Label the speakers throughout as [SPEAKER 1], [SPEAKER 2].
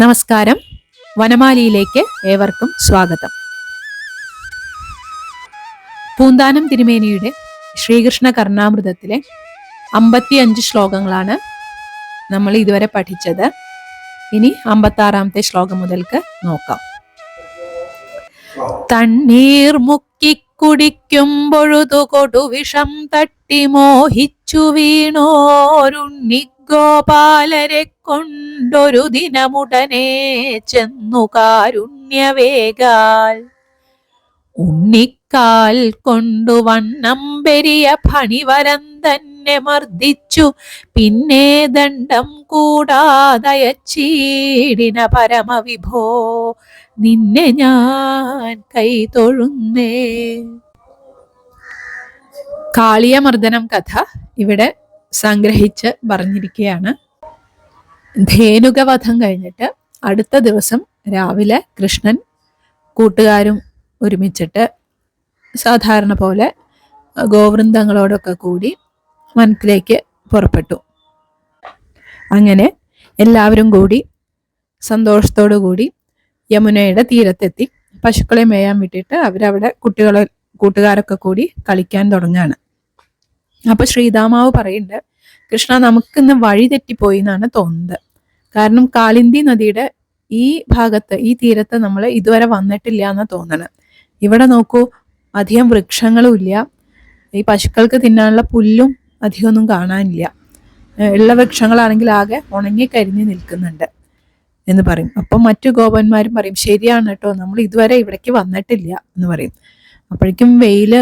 [SPEAKER 1] നമസ്കാരം. വനമാലിയിലേക്ക് ഏവർക്കും സ്വാഗതം. പൂന്താനം തിരുമേനിയുടെ ശ്രീകൃഷ്ണ കർണാമൃതത്തിലെ 55 ശ്ലോകങ്ങളാണ് നമ്മൾ ഇതുവരെ പഠിച്ചത്. ഇനി 56-ാമത്തെ ശ്ലോകം മുതൽക്ക് നോക്കാം. തണ്ണീർ മുക്കി കുടിക്കുമ്പൊഴുതു കൊടുവിഷം തട്ടി മോഹിച്ചു വീണോരുണ്ണി ഗോപാലരെ കൊണ്ടൊരു ദിനമുടനെ ചെന്നു കാരുണ്യവേഗാൽ ഉണ്ണിക്കാൽ കൊണ്ടു വണ്ണംബെരിയ ഫണിവരം തന്നെ മർദ്ദിച്ചു. പിന്നെ ദണ്ഡം കൂടാതയച്ചീടിന പരമവിഭോ നിന്നെ ഞാൻ കൈ തൊഴുന്നേ. കാളിയമർദ്ദനം കഥ ഇവിടെ സംഗ്രഹിച്ച് പറഞ്ഞിരിക്കുകയാണ്. ധേനുകവധം കഴിഞ്ഞിട്ട് അടുത്ത ദിവസം രാവിലെ കൃഷ്ണൻ കൂട്ടുകാരും ഒരുമിച്ചിട്ട് സാധാരണ പോലെ ഗോവൃന്ദങ്ങളോടൊക്കെ കൂടി വനത്തിലേക്ക് പുറപ്പെട്ടു. അങ്ങനെ എല്ലാവരും കൂടി സന്തോഷത്തോടു കൂടി യമുനയുടെ തീരത്തെത്തി. പശുക്കളെ മേയാൻ വിട്ടിട്ട് അവരവിടെ കൂട്ടുകാരൊക്കെ കൂടി കളിക്കാൻ തുടങ്ങുകയാണ്. അപ്പൊ ശ്രീതാമാവ് പറയുന്നുണ്ട്, കൃഷ്ണ, നമുക്കിന്ന് വഴി തെറ്റിപ്പോയി എന്നാണ് തോന്നുന്നത്. കാരണം കാളിന്തി നദിയുടെ ഈ ഭാഗത്ത്, ഈ തീരത്ത് നമ്മൾ ഇതുവരെ വന്നിട്ടില്ല എന്ന് തോന്നണം. ഇവിടെ നോക്കൂ, അധികം വൃക്ഷങ്ങളും ഇല്ല, ഈ പശുക്കൾക്ക് തിന്നാനുള്ള പുല്ലും അധികമൊന്നും കാണാനില്ല. ഉള്ള വൃക്ഷങ്ങളാണെങ്കിൽ ആകെ ഉണങ്ങിക്കരിഞ്ഞ് നിൽക്കുന്നുണ്ട് എന്ന് പറയും. അപ്പം മറ്റു ഗോപന്മാരും പറയും, ശരിയാണ് കേട്ടോ, നമ്മൾ ഇതുവരെ ഇവിടേക്ക് വന്നിട്ടില്ല എന്ന് പറയും. അപ്പോഴേക്കും വെയില്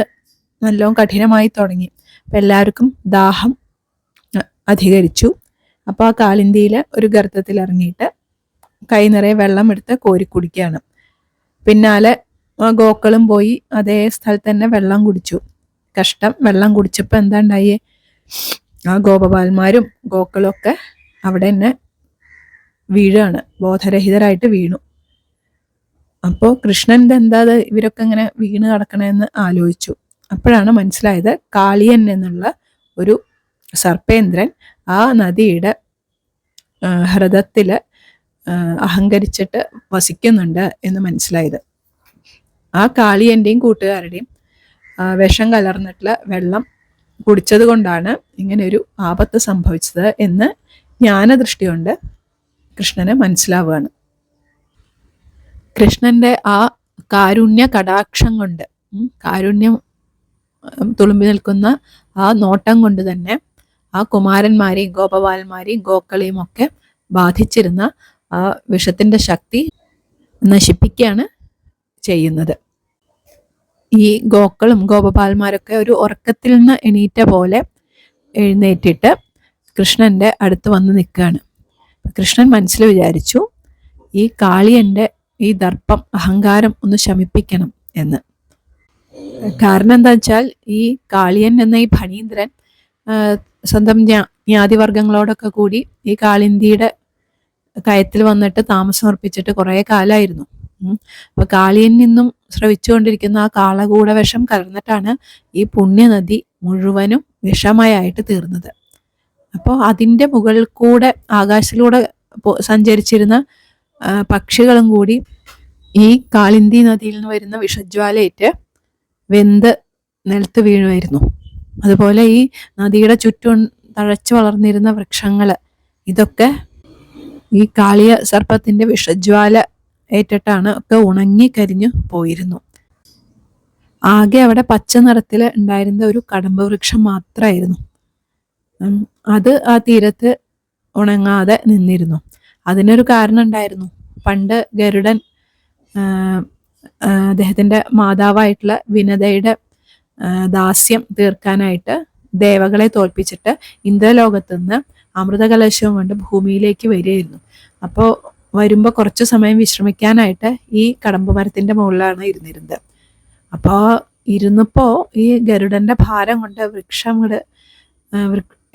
[SPEAKER 1] നല്ലോണം കഠിനമായി തുടങ്ങി. അപ്പം എല്ലാവർക്കും ദാഹം അധികരിച്ചു. അപ്പോൾ ആ കാളിന്തിയിൽ ഒരു ഗർത്തത്തിൽ ഇറങ്ങിയിട്ട് കൈ നിറയെ വെള്ളം എടുത്ത് കോരി കുടിക്കുകയാണ്. പിന്നാലെ ഗോക്കളും പോയി അതേ സ്ഥലത്ത് തന്നെ വെള്ളം കുടിച്ചു. കഷ്ടം, വെള്ളം കുടിച്ചപ്പോൾ എന്താ ഉണ്ടായേ? ആ ഗോപപാലന്മാരും ഗോക്കളും ഒക്കെ അവിടെ തന്നെ വീഴാണ്, ബോധരഹിതരായിട്ട് വീണു. അപ്പോൾ കൃഷ്ണൻ്റെ എന്താ ഇവരൊക്കെ ഇങ്ങനെ വീണ് കിടക്കണമെന്ന് ആലോചിച്ചു. അപ്പോഴാണ് മനസ്സിലായത്, കാളിയൻ എന്നുള്ള ഒരു സർപ്പേന്ദ്രൻ ആ നദിയുടെ ഹൃദയത്തിൽ അഹങ്കരിച്ചിട്ട് വസിക്കുന്നുണ്ട് എന്ന് മനസ്സിലായത്. ആ കാളിയൻ്റെയും കൂട്ടുകാരുടെയും വിഷം കലർന്നിട്ടുള്ള വെള്ളം കുടിച്ചത് കൊണ്ടാണ് ഇങ്ങനെ ഒരു ആപത്ത് സംഭവിച്ചത് എന്ന് ജ്ഞാനദൃഷ്ടി കൊണ്ട് കൃഷ്ണന് മനസ്സിലാവുകയാണ്. കൃഷ്ണന്റെ ആ കാരുണ്യ കടാക്ഷം കൊണ്ട്, കാരുണ്യം തുളുമ്പി നിൽക്കുന്ന ആ നോട്ടം കൊണ്ട് തന്നെ ആ കുമാരന്മാരെയും ഗോപബാലന്മാരെയും ഗോക്കളെയും ഒക്കെ ബാധിച്ചിരുന്ന ആ വിഷത്തിന്റെ ശക്തി നശിപ്പിക്കുകയാണ് ചെയ്യുന്നത്. ഈ ഗോക്കളും ഗോപബാലന്മാരൊക്കെ ഒരു ഉറക്കത്തിൽ നിന്ന് എണീറ്റ പോലെ എഴുന്നേറ്റിട്ട് കൃഷ്ണന്റെ അടുത്ത് വന്ന് നിൽക്കുകയാണ്. കൃഷ്ണൻ മനസ്സിൽ വിചാരിച്ചു, ഈ കാളിയന്റെ ഈ ദർപ്പം, അഹങ്കാരം ഒന്ന് ശമിപ്പിക്കണം എന്ന്. കാരണം എന്താ വെച്ചാൽ, ഈ കാളിയൻ എന്ന ഈ ഫണീന്ദ്രൻ സ്വന്തം ജ്ഞാതിവർഗങ്ങളോടൊക്കെ കൂടി ഈ കാളിന്തിയുടെ കയത്തിൽ വന്നിട്ട് താമസമർപ്പിച്ചിട്ട് കുറേ കാലമായിരുന്നു. അപ്പൊ കാളിയൻ നിന്നും സ്രവിച്ചുകൊണ്ടിരിക്കുന്ന ആ കാളകൂട വിഷം കലർന്നിട്ടാണ് ഈ പുണ്യനദി മുഴുവനും വിഷമയായിട്ട് തീർന്നത്. അപ്പോൾ അതിൻ്റെ മുകളിൽ കൂടെ ആകാശത്തിലൂടെ സഞ്ചരിച്ചിരുന്ന പക്ഷികളും കൂടി ഈ കാളിന്തി നദിയിൽ നിന്ന് വരുന്ന വിഷജ്വാലയേറ്റ് വെന്ത് നിലത്ത് വീഴുമായിരുന്നു. അതുപോലെ ഈ നദിയുടെ ചുറ്റും തഴച്ചു വളർന്നിരുന്ന വൃക്ഷങ്ങൾ, ഇതൊക്കെ ഈ കാളിയ സർപ്പത്തിന്റെ വിഷജ്വാല ഏറ്റിട്ടാണ് ഒക്കെ ഉണങ്ങി കരിഞ്ഞു പോയിരുന്നു. ആകെ അവിടെ പച്ച നിറത്തിൽ ഉണ്ടായിരുന്ന ഒരു കടമ്പ വൃക്ഷം മാത്രമായിരുന്നു. അത് ആ തീരത്ത് ഉണങ്ങാതെ നിന്നിരുന്നു. അതിനൊരു കാരണം ഉണ്ടായിരുന്നു. പണ്ട് ഗരുഡൻ അദ്ദേഹത്തിൻ്റെ മാതാവായിട്ടുള്ള വിനതയുടെ ദാസ്യം തീർക്കാനായിട്ട് ദേവകളെ തോൽപ്പിച്ചിട്ട് ഇന്ദ്രലോകത്ത് നിന്ന് അമൃതകലശവും കൊണ്ട് ഭൂമിയിലേക്ക് വരികയായിരുന്നു. അപ്പോൾ വരുമ്പോൾ കുറച്ച് സമയം വിശ്രമിക്കാനായിട്ട് ഈ കടമ്പ് മരത്തിൻ്റെ മുകളിലാണ് ഇരുന്നിരുന്നത്. അപ്പോൾ ഇരുന്നപ്പോൾ ഈ ഗരുഡൻ്റെ ഭാരം കൊണ്ട് വൃക്ഷം കൂടെ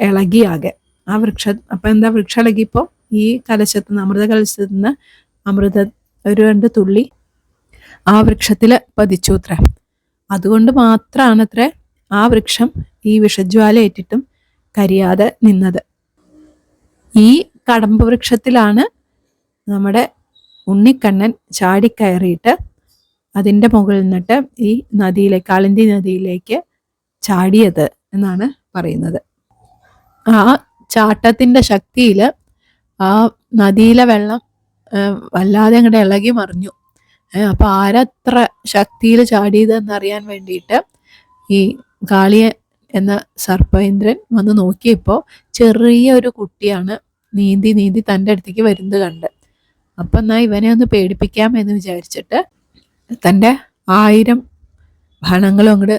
[SPEAKER 1] ഇളകിയാകെ ആ അപ്പം എന്താ, വൃക്ഷം ഇളകിയപ്പോൾ ഈ കലശത്ത് നിന്ന്, അമൃത കലശത്ത് നിന്ന് അമൃത ഒരു 2 തുള്ളി ആ വൃക്ഷത്തിൽ പതിച്ചു അത്ര. അതുകൊണ്ട് മാത്രമാണ് അത്ര ആ വൃക്ഷം ഈ വിഷജ്വാല ഏറ്റിട്ടും കരിയാതെ നിന്നത്. ഈ കടമ്പ് വൃക്ഷത്തിലാണ് നമ്മുടെ ഉണ്ണിക്കണ്ണൻ ചാടിക്കയറിയിട്ട് അതിൻ്റെ മുകളിൽ നിന്നിട്ട് ഈ നദിയിലേക്ക്, കാളിന്തി നദിയിലേക്ക് ചാടിയത് എന്നാണ് പറയുന്നത്. ആ ചാട്ടത്തിൻ്റെ ശക്തിയിൽ ആ നദിയിലെ വെള്ളം വല്ലാതെ അങ്ങോട്ട് ഇളകി മറിഞ്ഞു. അപ്പോൾ ആരത്ര ശക്തിയിൽ ചാടിയതെന്നറിയാൻ വേണ്ടിയിട്ട് ഈ കാളിയൻ എന്ന സർപ്പേന്ദ്രൻ വന്ന് നോക്കിയപ്പോൾ ചെറിയൊരു കുട്ടിയാണ് നീന്തി നീന്തി തൻ്റെ അടുത്തേക്ക് വരുന്നത് കണ്ട്. അപ്പം എന്നാൽ ഇവനെ ഒന്ന് പേടിപ്പിക്കാം എന്ന് വിചാരിച്ചിട്ട് തൻ്റെ 1000 ബാണങ്ങളും അങ്ങോട്ട്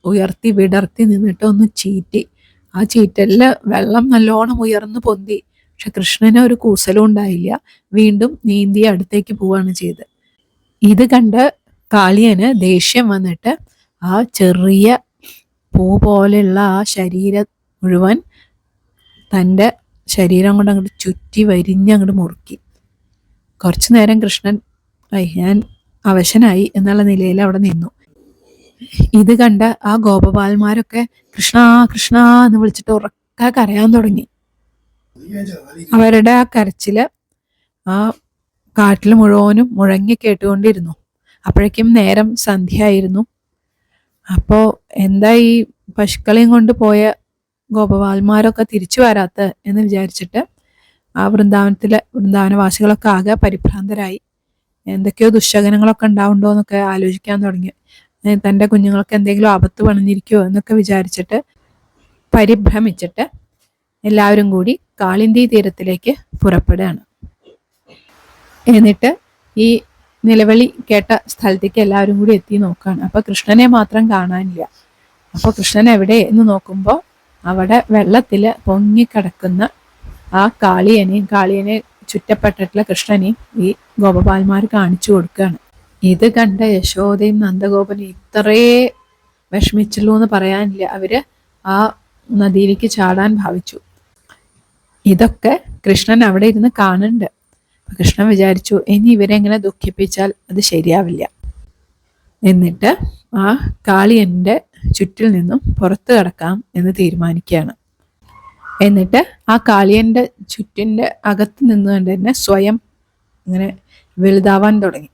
[SPEAKER 1] ഉയർത്തി വിടർത്തി നിന്നിട്ട് ഒന്ന് ചീറ്റി. ആ ചീറ്റലിൽ വെള്ളം നല്ലോണം ഉയർന്നു പൊന്തി. പക്ഷെ കൃഷ്ണന് ഒരു കൂസലും ഉണ്ടായില്ല. വീണ്ടും നീന്തി അടുത്തേക്ക് പോവുകയാണ് ചെയ്തത്. ഇത് കണ്ട് കാളിയന് ദേഷ്യം വന്നിട്ട് ആ ചെറിയ പൂ പോലെയുള്ള ആ ശരീരം മുഴുവൻ തൻ്റെ ശരീരം കൊണ്ട് അങ്ങോട്ട് ചുറ്റി വരിഞ്ഞങ്ങോട്ട് മുറുക്കി. കുറച്ചു നേരം കൃഷ്ണൻ ഞാൻ അവശനായി എന്നുള്ള നിലയിൽ അവിടെ നിന്നു. ഇത് കണ്ട ആ ഗോപബാലന്മാരൊക്കെ കൃഷ്ണ കൃഷ്ണ എന്ന് വിളിച്ചിട്ട് ഉറക്കെ കരയാൻ തുടങ്ങി. അവരുടെ ആ കരച്ചില് ആ കാട്ടിൽ മുഴുവനും മുഴങ്ങി കേട്ടുകൊണ്ടിരുന്നു. അപ്പോഴേക്കും നേരം സന്ധ്യയായിരുന്നു. അപ്പോൾ എന്താ ഈ പശുക്കളെയും കൊണ്ട് പോയ ഗോപബാലന്മാരൊക്കെ തിരിച്ചു വരാത്ത എന്ന് വിചാരിച്ചിട്ട് ആ വൃന്ദാവനവാസികളൊക്കെ ആകെ പരിഭ്രാന്തരായി. എന്തൊക്കെയോ ദുശ്ശകനങ്ങളൊക്കെ ഉണ്ടാവുണ്ടോ എന്നൊക്കെ ആലോചിക്കാൻ തുടങ്ങി. തൻ്റെ കുഞ്ഞുങ്ങൾക്ക് എന്തെങ്കിലും ആപത്ത് പണിഞ്ഞിരിക്കുമോ എന്നൊക്കെ വിചാരിച്ചിട്ട് പരിഭ്രമിച്ചിട്ട് എല്ലാവരും കൂടി കാളിന്തി തീരത്തിലേക്ക് പുറപ്പെടുകയാണ്. എന്നിട്ട് ഈ നിലവിളി കേട്ട സ്ഥലത്തേക്ക് എല്ലാവരും കൂടി എത്തി നോക്കുകയാണ്. അപ്പോൾ കൃഷ്ണനെ മാത്രം കാണാനില്ല. അപ്പോൾ കൃഷ്ണൻ എവിടെ എന്ന് നോക്കുമ്പോൾ അവിടെ വെള്ളത്തിൽ പൊങ്ങിക്കിടക്കുന്ന ആ കാളിയനെ ചുറ്റപ്പെട്ടിട്ടുള്ള കൃഷ്ണനെയും ഈ ഗോപബാലന്മാർ കാണിച്ചു കൊടുക്കുകയാണ്. ഇത് കണ്ട യശോദയും നന്ദഗോപനും ഇത്രേ വിഷമിച്ചുള്ളൂ എന്ന് പറയാനില്ല. അവര് ആ നദിയിലേക്ക് ചാടാൻ ഭാവിച്ചു. ഇതൊക്കെ കൃഷ്ണൻ അവിടെ ഇരുന്ന് കാണുന്നുണ്ട്. കൃഷ്ണൻ വിചാരിച്ചു ഇനി ഇവരെങ്ങനെ ദുഃഖിപ്പിച്ചാൽ അത് ശരിയാവില്ല. എന്നിട്ട് ആ കാളിയൻ്റെ ചുറ്റിൽ നിന്നും പുറത്തു കടക്കാം എന്ന് തീരുമാനിക്കുകയാണ്. എന്നിട്ട് ആ കാളിയൻ്റെ ചുറ്റിൻ്റെ അകത്ത് നിന്നുകൊണ്ട് തന്നെ സ്വയം ഇങ്ങനെ വലുതാവാൻ തുടങ്ങി.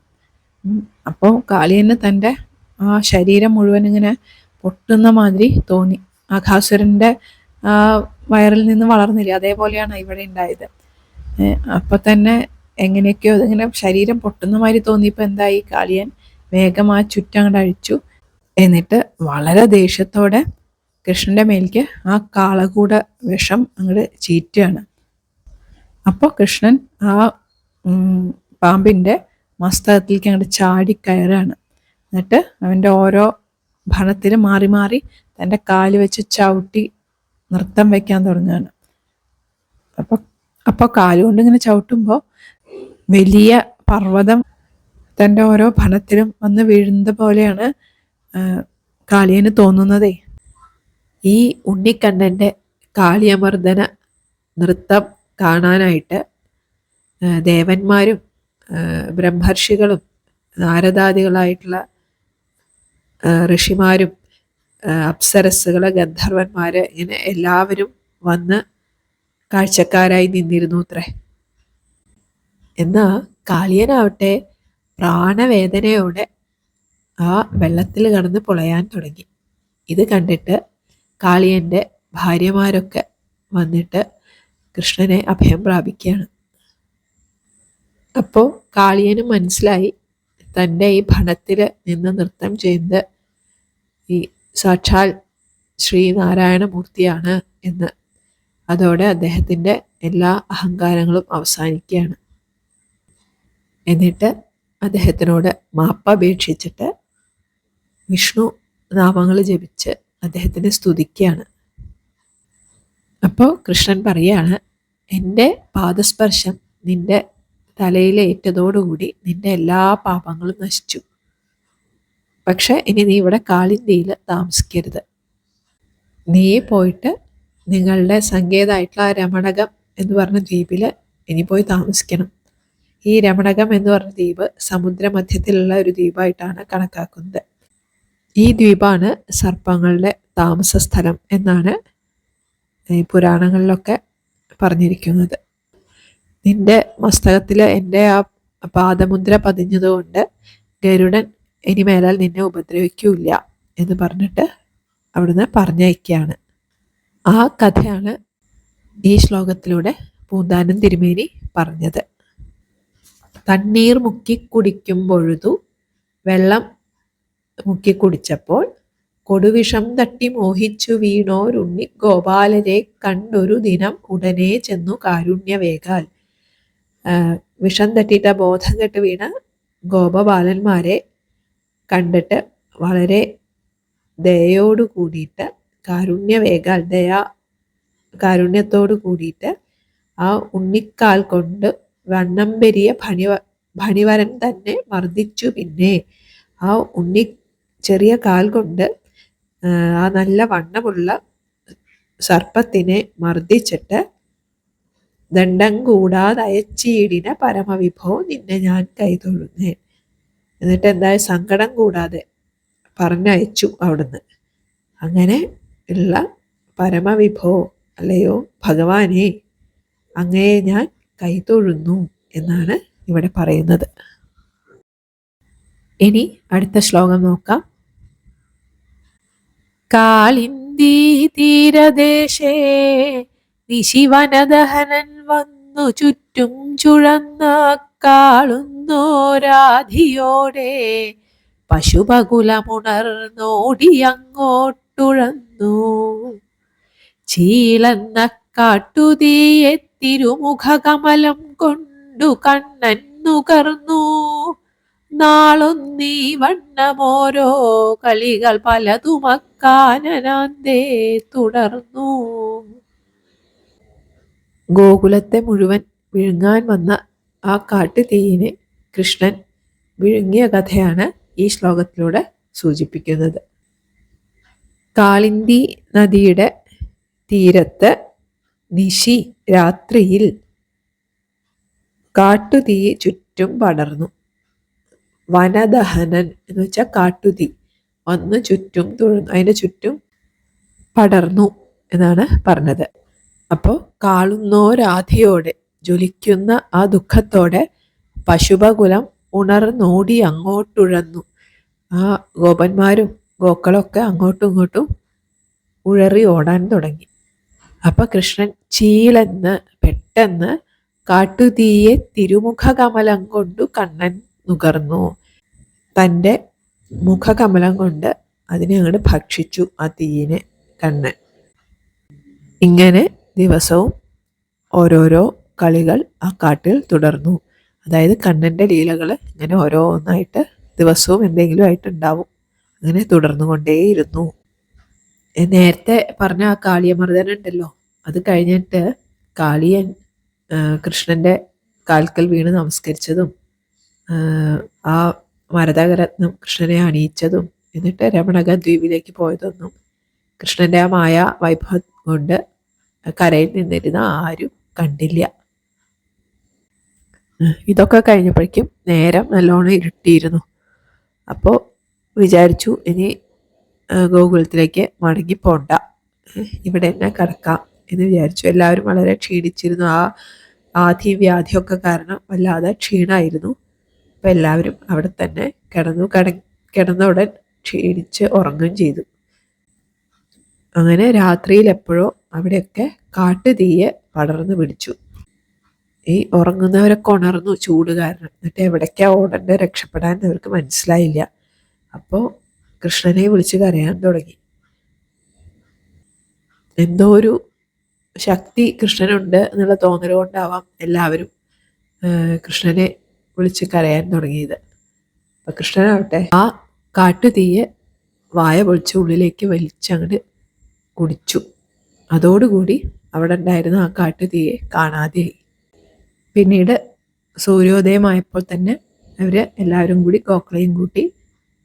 [SPEAKER 1] അപ്പോൾ കാളിയന് തൻ്റെ ആ ശരീരം മുഴുവൻ ഇങ്ങനെ പൊട്ടുന്ന മാതിരി തോന്നി. ആഘാസുരൻ്റെ വയറിൽ നിന്ന് വളർന്നില്ല, അതേപോലെയാണ് ഇവിടെ ഉണ്ടായത്. അപ്പം തന്നെ എങ്ങനെയൊക്കെയോ അതിങ്ങനെ ശരീരം പൊട്ടുന്ന മാതിരി തോന്നിയപ്പോൾ എന്തായി, കാളിയൻ വേഗം ആ ചുറ്റങ്ങോട്ട് അഴിച്ചു. എന്നിട്ട് വളരെ ദേഷ്യത്തോടെ കൃഷ്ണൻ്റെ മേലേക്ക് ആ കാളകൂട വിഷം അങ്ങോട്ട് ചീറ്റുകയാണ്. അപ്പോൾ കൃഷ്ണൻ ആ പാമ്പിൻ്റെ മസ്തകത്തിലേക്ക് അങ്ങോട്ട് ചാടിക്കയറുകയാണ്. എന്നിട്ട് അവൻ്റെ ഓരോ ഭണത്തിൽ മാറി മാറി തൻ്റെ കാല് വെച്ച് ചവിട്ടി നൃത്തം വയ്ക്കാൻ തുടങ്ങുകയാണ്. അപ്പോൾ കാലുകൊണ്ട് ഇങ്ങനെ ചവിട്ടുമ്പോൾ വലിയ പർവ്വതം തൻ്റെ ഓരോ ഭണത്തിലും വന്ന് വീഴുന്നത് പോലെയാണ് കാളിയന് തോന്നുന്നതേ. ഈ ഉണ്ണിക്കണ്ണൻ്റെ കാളിയമർദ്ദന നൃത്തം കാണാനായിട്ട് ദേവന്മാരും ബ്രഹ്മർഷികളും നാരദാദികളായിട്ടുള്ള ഋഷിമാരും അപ്സരസ്സുകൾ, ഗന്ധർവന്മാർ, ഇങ്ങനെ എല്ലാവരും വന്ന് കാഴ്ചക്കാരായി നിന്നിരുന്നു അത്രേ. എന്നാൽ കാളിയനാവട്ടെ പ്രാണവേദനയോടെ ആ വെള്ളത്തിൽ കിടന്ന് പൊളയാൻ തുടങ്ങി. ഇത് കണ്ടിട്ട് കാളിയൻ്റെ ഭാര്യമാരൊക്കെ വന്നിട്ട് കൃഷ്ണനെ അഭയം പ്രാപിക്കുകയാണ്. അപ്പോൾ കാളിയന് മനസ്സിലായി തൻ്റെ ഈ ഭണത്തിൽ നിന്ന് നൃത്തം ചെയ്യുന്നത് ഈ സാക്ഷാൽ ശ്രീനാരായണമൂർത്തിയാണ് എന്ന്. അതോടെ അദ്ദേഹത്തിൻ്റെ എല്ലാ അഹങ്കാരങ്ങളും അവസാനിക്കുകയാണ്. എന്നിട്ട് അദ്ദേഹത്തിനോട് മാപ്പപേക്ഷിച്ചിട്ട് വിഷ്ണു നാമങ്ങൾ ജപിച്ച് അദ്ദേഹത്തിനെ സ്തുതിക്കുകയാണ്. അപ്പോൾ കൃഷ്ണൻ പറയാണ്, എൻ്റെ പാദസ്പർശം നിൻ്റെ തലയിലേറ്റതോടുകൂടി നിൻ്റെ എല്ലാ പാപങ്ങളും നശിച്ചു. പക്ഷെ ഇനി നീ ഇവിടെ കാളിന്തിയിൽ താമസിക്കരുത്. നീ പോയിട്ട് നിങ്ങളുടെ സങ്കേതമായിട്ടുള്ള രമണകം എന്ന് പറഞ്ഞ ദ്വീപിൽ ഇനി പോയി താമസിക്കണം. ഈ രമണകം എന്ന് പറഞ്ഞ ദ്വീപ് സമുദ്രമധ്യത്തിലുള്ള ഒരു ദ്വീപായിട്ടാണ് കണക്കാക്കുന്നത്. ഈ ദ്വീപാണ് സർപ്പങ്ങളുടെ താമസ സ്ഥലം എന്നാണ് പുരാണങ്ങളിലൊക്കെ പറഞ്ഞിരിക്കുന്നത്. നിന്റെ മസ്തകത്തിൽ എൻ്റെ ആ പാദമുദ്ര പതിഞ്ഞതുകൊണ്ട് ഗരുഡൻ ഇനി മേലാൽ നിന്നെ ഉപദ്രവിക്കൂല എന്ന് പറഞ്ഞിട്ട് അവിടുന്ന് പറഞ്ഞയക്കുകയാണ്. ആ കഥയാണ് ഈ ശ്ലോകത്തിലൂടെ പൂന്താനം തിരുമേനി പറഞ്ഞത്. തണ്ണീർ മുക്കി കുടിക്കുമ്പൊഴുതു വെള്ളം മുക്കി കുടിച്ചപ്പോൾ കൊടുവിഷം തട്ടി മോഹിച്ചു വീണോരുണ്ണി ഗോപാലരെ കണ്ടൊരു ദിനം ഉടനെ ചെന്നു കാരുണ്യവേഗാൽ. വിഷം തട്ടിയിട്ട് ബോധം കെട്ട് വീണ ഗോപബാലന്മാരെ കണ്ടിട്ട് വളരെ ദയോടു കൂടിയിട്ട് കാരുണ്യവേഗാൽ കാരുണ്യത്തോടു കൂടിയിട്ട് ആ ഉണ്ണിക്കാൽ കൊണ്ട് വണ്ണം പെരിയ ഭണിവരൻ തന്നെ മർദ്ദിച്ചു. പിന്നെ ആ ചെറിയ കാൽ കൊണ്ട് ആ നല്ല വണ്ണമുള്ള സർപ്പത്തിനെ മർദ്ദിച്ചിട്ട് ദണ്ഡം കൂടാതെ അയച്ചീടിന പരമവിഭോ നിന്നെ ഞാൻ കൈതൊഴുന്നേ. എന്നിട്ട് എന്തായ സങ്കടം കൂടാതെ പറഞ്ഞയച്ചു അവിടുന്ന്. അങ്ങനെ ഉള്ള പരമവിഭോ അല്ലയോ ഭഗവാനെ, അങ്ങയെ ഞാൻ കൈതൊഴുന്നു എന്നാണ് ഇവിടെ പറയുന്നത്. ഇനി അടുത്ത ശ്ലോകം നോക്കാം. കാളിന്ദി തീരദേശേ നിശിവനദഹനൻ വന്നു ചുറ്റും ചുഴന്ന കാളുന്നോരാധിയോടെ പശുപകുലമുണർന്നോടിയങ്ങോട്ടുഴന്നു. ചീളന്ന കാട്ടുതീയെ തിരുമുഖകമലം കൊണ്ടു കണ്ണൻ നുകർന്നു. നാളൊന്നീ വണ്ണമോരോ കളികൾ പലതുമക്കാനനാന്തേ തുടർന്നു. ഗോകുലത്തെ മുഴുവൻ വിഴുങ്ങാൻ വന്ന ആ കാട്ടുതീയിനെ കൃഷ്ണൻ വിഴുങ്ങിയ കഥയാണ് ഈ ശ്ലോകത്തിലൂടെ സൂചിപ്പിക്കുന്നത്. കാളിന്തി നദിയുടെ തീരത്ത് നിശി രാത്രിയിൽ കാട്ടുതീ ചുറ്റും പടർന്നു. വനദഹനൻ എന്ന് വെച്ചാൽ കാട്ടുതീ വന്ന് ചുറ്റും തുഴന്നു, അതിൻ്റെ ചുറ്റും പടർന്നു എന്നാണ് പറഞ്ഞത്. അപ്പോൾ കാളുന്നോരാധിയോടെ ജ്വലിക്കുന്ന ആ ദുഃഖത്തോടെ പശുപകുലം ഉണർന്നോടി അങ്ങോട്ടുഴന്നു. ആ ഗോപന്മാരും ഗോക്കളൊക്കെ അങ്ങോട്ടും ഇങ്ങോട്ടും ഉഴറി ഓടാൻ തുടങ്ങി. അപ്പൊ കൃഷ്ണൻ ചീളെന്ന് പെട്ടെന്ന് കാട്ടുതീയെ തിരുമുഖകമലം കൊണ്ടു കണ്ണൻ നുകർന്നു. തൻ്റെ മുഖകമലം കൊണ്ട് അതിനെ അങ്ങോട്ട് ഭക്ഷിച്ചു, ആ തീയിനെ കണ്ണൻ. ഇങ്ങനെ ദിവസവും ഓരോരോ കളികൾ ആ കാട്ടിൽ തുടർന്നു. അതായത് കണ്ണൻ്റെ ലീലകൾ ഇങ്ങനെ ഓരോന്നായിട്ട് ദിവസവും എന്തെങ്കിലും ആയിട്ടുണ്ടാവും. അങ്ങനെ തുടർന്നു കൊണ്ടേയിരുന്നു. നേരത്തെ പറഞ്ഞ ആ കാളിയമർദ്ദനം ഉണ്ടല്ലോ, അത് കഴിഞ്ഞിട്ട് കാളിയൻ കൃഷ്ണൻ്റെ കാൽക്കൽ വീണ് നമസ്കരിച്ചതും ആ മരതകരത്നം കൃഷ്ണനെ അണിയിച്ചതും എന്നിട്ട് രമണക ദ്വീപിലേക്ക് പോയതൊന്നും കൃഷ്ണൻ്റെ ആ മായ വൈഭവം കൊണ്ട് കരയിൽ നിന്നിരുന്ന ആരും കണ്ടില്ല. ഇതൊക്കെ കഴിഞ്ഞപ്പോഴേക്കും നേരം നല്ലോണം ഇരുട്ടിയിരുന്നു. അപ്പോൾ വിചാരിച്ചു ഇനി ഗോകുലത്തിലേക്ക് മടങ്ങി പോണ്ട, ഇവിടെ തന്നെ കിടക്കാം എന്ന് വിചാരിച്ചു. എല്ലാവരും വളരെ ക്ഷീണിച്ചിരുന്നു. ആ ആധിവ്യാധിയൊക്കെ കാരണം വല്ലാതെ ക്ഷീണമായിരുന്നു. അപ്പം എല്ലാവരും അവിടെ തന്നെ കിടന്ന ഉടൻ ക്ഷീണിച്ച് ഉറങ്ങുകയും ചെയ്തു. അങ്ങനെ രാത്രിയിൽ എപ്പോഴോ അവിടെയൊക്കെ കാട്ടുതീയെ പടർന്നു പിടിച്ചു. ഈ ഉറങ്ങുന്നവരൊക്കെ ഉണർന്നു ചൂട് കാരണം. എന്നിട്ട് എവിടേക്കാ ഓടേണ്ടത് രക്ഷപ്പെടാൻ അവർക്ക് മനസ്സിലായില്ല. അപ്പോൾ കൃഷ്ണനെ വിളിച്ച് കരയാൻ തുടങ്ങി. എന്തോ ഒരു ശക്തി കൃഷ്ണനുണ്ട് എന്നുള്ള തോന്നൽ കൊണ്ടാവാം എല്ലാവരും കൃഷ്ണനെ വിളിച്ച് കരയാൻ തുടങ്ങിയത്. അപ്പം കൃഷ്ണനാവട്ടെ ആ കാട്ടുതീയെ വായ പൊളിച്ച് ഉള്ളിലേക്ക് വലിച്ചങ്ങോട്ട് കുടിച്ചു. അതോടുകൂടി അവിടെ ഉണ്ടായിരുന്ന ആ കാട്ടുതീയെ കാണാതെയായി. പിന്നീട് സൂര്യോദയമായപ്പോൾ തന്നെ അവർ എല്ലാവരും കൂടി ഗോക്കളയും കൂട്ടി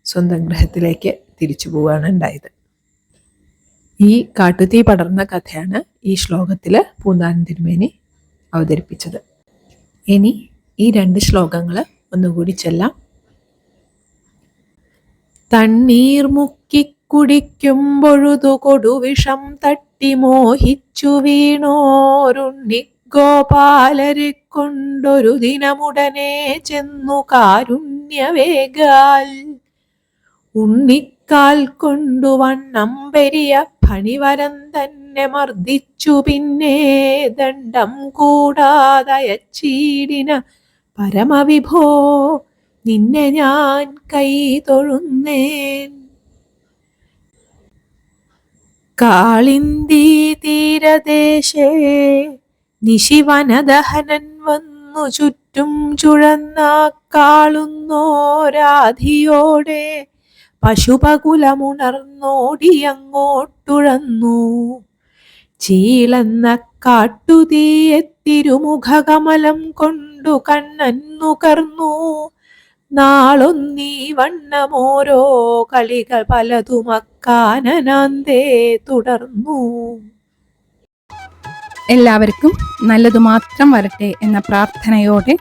[SPEAKER 1] സ്വന്തം ഗൃഹത്തിലേക്ക് തിരിച്ചു പോവുകയാണ് ഉണ്ടായത്. ഈ കാട്ടുതീ പടർന്ന കഥയാണ് ഈ ശ്ലോകത്തിൽ പൂന്താനം തിരുമേനി അവതരിപ്പിച്ചത്. ഇനി ഈ 2 ശ്ലോകങ്ങൾ ഒന്നുകൂടി ചൊല്ലാം. തണ്ണീർ മുക്കി കുടിക്കുമ്പൊഴുതു കൊടുവിഷം തട്ടി മോഹിച്ചു വീണോരുണ്ണി ഗോപാലരെ കൊണ്ടൊരു ദിനമുടനെ ചെന്നു കാരുണ്യവേഗാൽ ഉണ്ണിക്കാൽ കൊണ്ടു വണ്ണം പെരിയ ഫണിവരം തന്നെ മർദ്ദിച്ചു. പിന്നെ ദണ്ഡം കൂടാതയച്ചീടിന പരമവിഭോ നിന്നെ ഞാൻ കൈ തൊഴുന്നേൻ. കാളിന്ദീ തീരദേശേ നിശിവനദഹനൻ വന്നു ചുറ്റും ചുഴന്നാക്കാളുന്നോരാധിയോടെ പശുപകുലമുണർന്നോടിയങ്ങോട്ടുഴന്നു. ചീളന്ന കാട്ടുതീയെത്തിരുമുഖകമലം കൊണ്ടു കണ്ണൻ നുകർന്നു. നാളൊന്നീ വണ്ണമോരോ കളികൾ പലതുമക്കാനനാന്തേ തുടർന്നു.
[SPEAKER 2] എല്ലാവർക്കും നല്ലതു മാത്രം വരട്ടെ എന്ന പ്രാർത്ഥനയോടെ